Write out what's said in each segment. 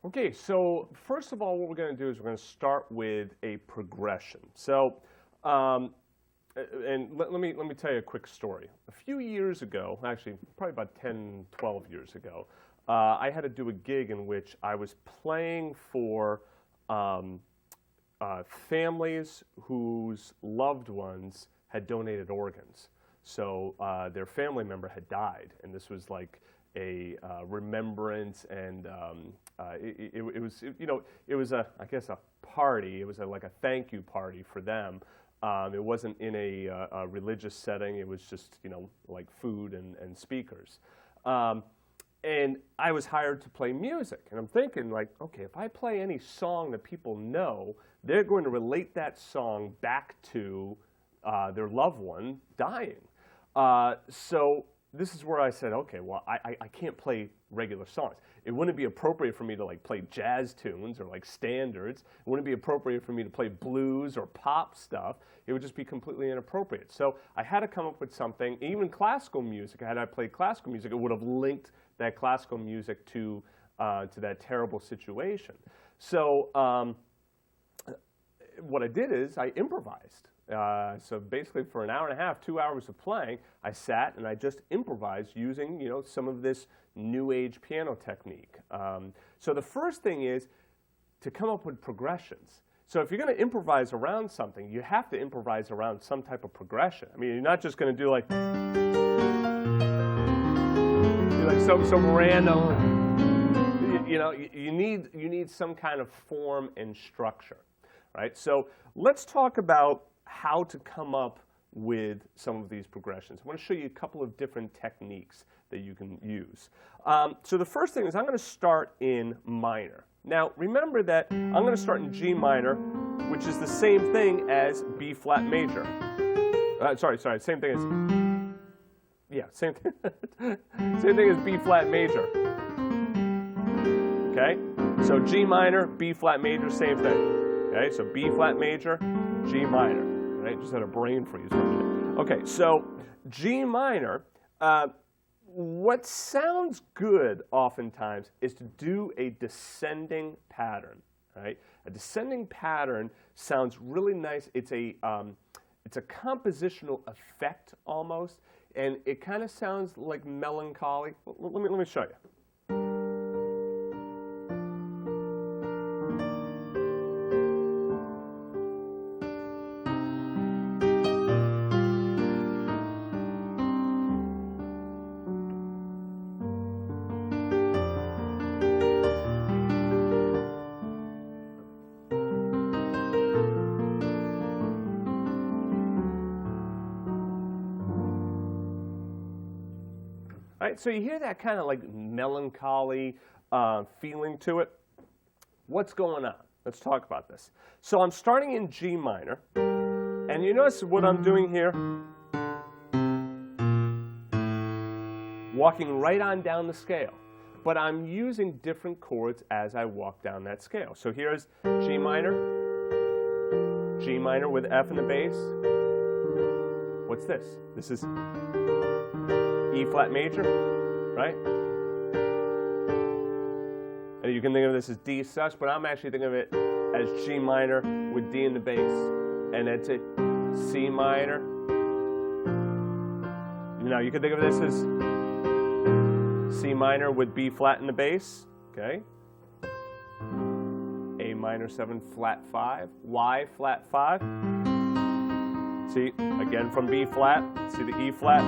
Okay, so first of all, what we're going to do is we're going to start with a progression. So, and let me tell you a quick story. A few years ago, actually probably about 10, 12 years ago, I had to do a gig in which I was playing for families whose loved ones had donated organs. So their family member had died, and this was like a remembrance, and it was it was I guess a party. It was like a thank you party for them. It wasn't in a religious setting. It was just like food and speakers. And I was hired to play music, and I'm thinking like, okay, if I play any song that people know, they're going to relate that song back to their loved one dying. So this is where I said, okay, well, I can't play regular songs. It wouldn't be appropriate for me to like play jazz tunes or like standards. It wouldn't be appropriate for me to play blues or pop stuff. It would just be completely inappropriate. So I had to come up with something. Even classical music, had I played classical music, it would have linked that classical music to that terrible situation. So what I did is I improvised. So basically for an hour and a half, 2 hours of playing, I sat and I just improvised using some of this new age piano technique. So the first thing is to come up with progressions. So if you're going to improvise around something, you have to improvise around some type of progression. I mean, you're not just going to do like some random. You need some kind of form and structure, right? So let's talk about how to come up with some of these progressions. I want to show you a couple of different techniques that you can use. So the first thing is I'm going to start in minor. Now remember that I'm going to start in G minor, which is the same thing as B flat major. Same thing as same thing as B flat major. Okay, so G minor, B flat major, same thing. Okay, so B flat major, G minor. Right, just had a brain freeze for a minute. Okay, so G minor. What sounds good oftentimes is to do a descending pattern. Right, a descending pattern sounds really nice. It's a compositional effect almost, and it kind of sounds like melancholy. Let me show you. Right, so you hear that kind of like melancholy feeling to it. What's going on? Let's talk about this. So I'm starting in G minor, and you notice what I'm doing here? Walking right on down the scale. But I'm using different chords as I walk down that scale. So here's G minor with F in the bass. What's this? This is E flat major, right? And you can think of this as D sus, but I'm actually thinking of it as G minor with D in the bass, and it's a C minor. Now you can think of this as C minor with B flat in the bass, okay? A minor 7 flat 5, Y flat 5. See, again from B flat, see the E flat.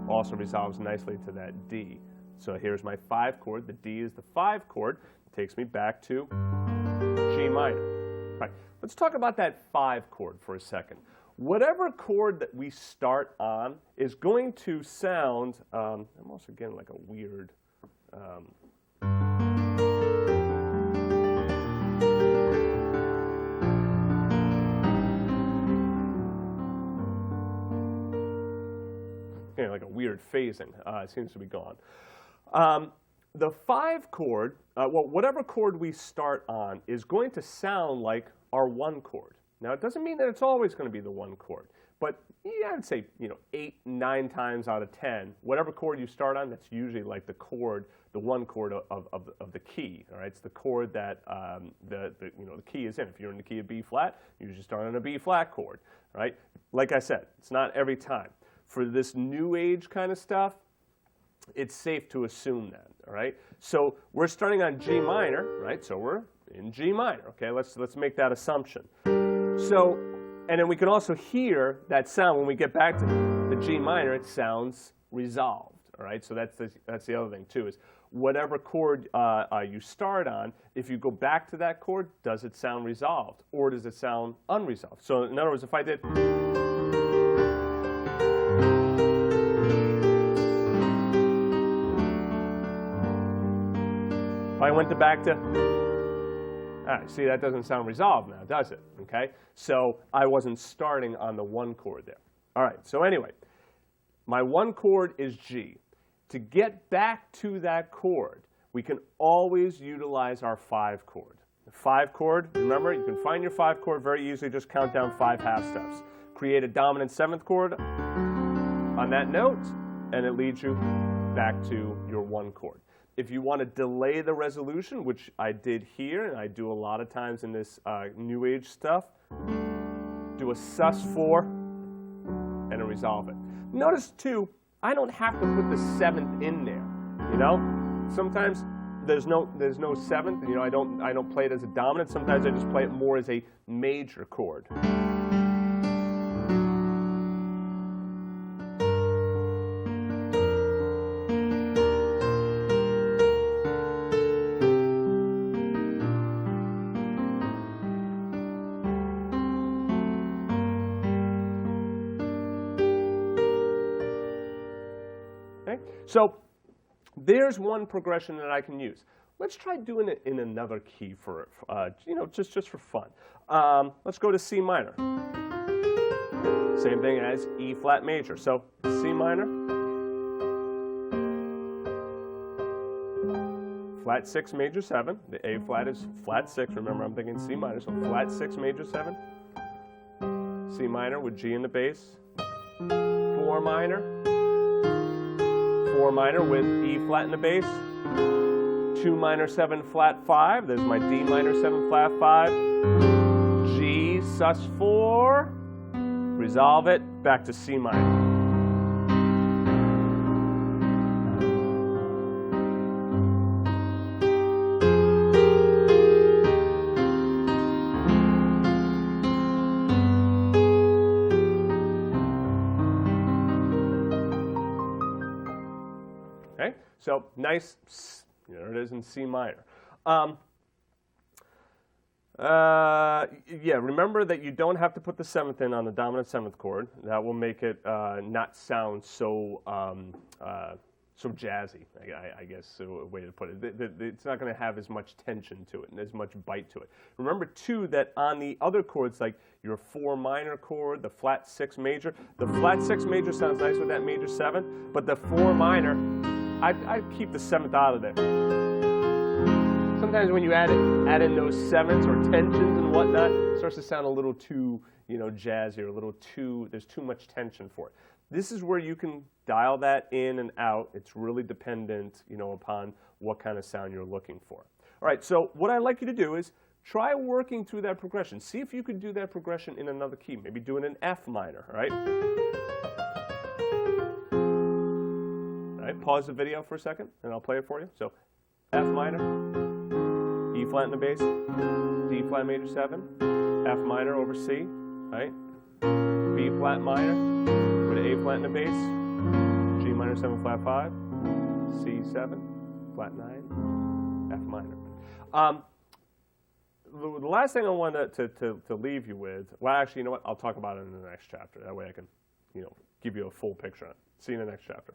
Also resolves nicely to that D. So here's my 5 chord. The D is the 5 chord. It takes me back to G minor. All right, let's talk about that 5 chord for a second. Whatever chord that we start on is going to sound almost again like a weird like a weird phasing. It seems to be gone. The 5 chord, whatever chord we start on is going to sound like our 1 chord. Now, it doesn't mean that it's always going to be the 1 chord, but yeah, I'd say 8, 9 times out of 10, whatever chord you start on, that's usually like the chord, the one chord of the key. All right, it's the chord that the key is in. If you're in the key of B flat, you usually start on a B flat chord. Right? Like I said, it's not every time. For this new age kind of stuff, it's safe to assume that. All right. So we're starting on G minor, right? So we're in G minor. Okay. Let's make that assumption. So. And then we can also hear that sound when we get back to the G minor. It sounds resolved. All right, so that's the other thing too, is whatever chord you start on, if you go back to that chord, does it sound resolved or does it sound unresolved? So in other words, if I did, if I went back to. All right, see, that doesn't sound resolved now, does it? Okay, so I wasn't starting on the one chord there. All right, so anyway, my one chord is G. To get back to that chord, we can always utilize our 5 chord. The 5 chord, remember, you can find your 5 chord very easily, just count down 5 half steps. Create a dominant 7th chord on that note, and it leads you back to your 1 chord. If you want to delay the resolution, which I did here, and I do a lot of times in this new age stuff, do a sus4 and a resolve it. Notice too, I don't have to put the 7th in there. Sometimes there's no 7th. I don't play it as a dominant. Sometimes I just play it more as a major chord. So there's one progression that I can use. Let's try doing it in another key for, just for fun. Let's go to C minor. Same thing as E flat major. So C minor, flat 6 major 7. The A flat is flat 6. Remember, I'm thinking C minor, so flat 6 major 7. C minor with G in the bass. 4 minor. 4 minor with E flat in the bass, 2 minor 7 flat 5, there's my D minor 7 flat 5, G sus4, resolve it, back to C minor. Okay, so nice, there it is in C minor. Yeah, remember that you don't have to put the 7th in on the dominant 7th chord. That will make it not sound so so jazzy, I guess, a way to put it. It's not going to have as much tension to it and as much bite to it. Remember, too, that on the other chords, like your 4 minor chord, the flat 6 major, the flat 6 major sounds nice with that major 7, but the 4 minor, I'd keep the 7th out of there. Sometimes when you add in those 7ths or tensions and whatnot, it starts to sound a little too, jazzy, or a little too, there's too much tension for it. This is where you can dial that in and out. It's really dependent, upon what kind of sound you're looking for. All right, so what I'd like you to do is try working through that progression. See if you can do that progression in another key, maybe doing an F minor, all right? All right, pause the video for a second, and I'll play it for you. So F minor, E flat in the bass, D flat major 7, F minor over C, right? B flat minor with an A flat in the bass, G minor 7 flat 5, C 7, flat 9, F minor. The last thing I wanted to leave you with, well, actually, you know what? I'll talk about it in the next chapter. That way I can, give you a full picture on it. See you in the next chapter.